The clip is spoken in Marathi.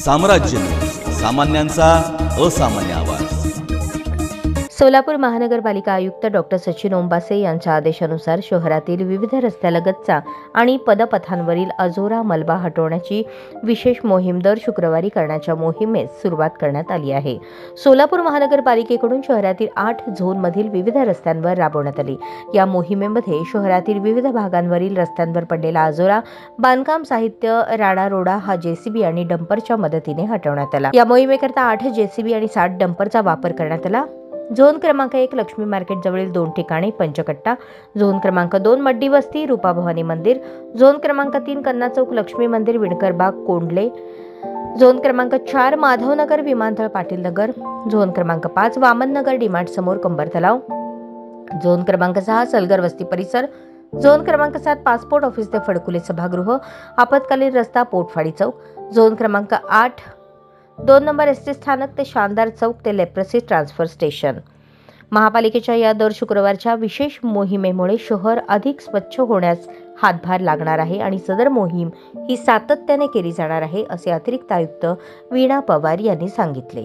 साम्राज्य सामान्यांचा असामान्य आवाज। सोलापूर महानगरपालिका आयुक्त डॉक्टर सचिन ओंबासे यांच्या आदेशानुसार शहरातील विविध रस्त्यालगतचा आणि पदपथांवरील अजोरा मलबा हटवण्याची विशेष मोहीम दर शुक्रवारी करण्याच्या मोहिमेस सुरुवात करण्यात आली आहे। सोलापूर महानगरपालिकेकडून शहरातील 8 झोनमधील विविध रस्त्यांवर राबवण्यात आली। या मोहिमेमध्ये शहरातील विविध भागांवरील रस्त्यांवर पडलेला अजोरा, बांधकाम साहित्य, राडारोडा हा जेसीबी आणि डंपरच्या मदतीने हटवण्यात आला। या मोहिमेकरता 8 जेसीबी आणि 60 डंपरचा वापर करण्यात आला। झोन क्रमांक 1 लक्ष्मी मार्केट जवळील 2 ठिकाणी पंचकट्टा, झोन क्रमांक 2 मड्डी वस्ती रूपाभवानी मंदिर, झोन क्रमांक 3 कन्ना चौक लक्ष्मी मंदिर विणकर बाग कोंडले, झोन क्रमांक 4 माधवनगर विमानतळ पाटील नगर, झोन क्रमांक 5 वामन नगर डीमार्ट समोर कंबर तलाव, झोन क्रमांक 6 सलगर वस्ती परिसर, झोन क्रमांक 7 पासपोर्ट ऑफिस ते फडकुले सभागृह, आपत्कालीन रस्ता पोटफाडी चौक, झोन क्रमांक 8 2 नंबर एसटी स्थानक ते शानदार चौक ते लेप्रसी ट्रान्सफर स्टेशन। महापालिकेच्या या दर शुक्रवारच्या विशेष मोहिमेमुळे शहर अधिक स्वच्छ होण्यास हातभार लागणार आहे आणि सदर मोहीम ही सातत्याने केली जाणार आहे, असे अतिरिक्त आयुक्त वीणा पवार यांनी सांगितले।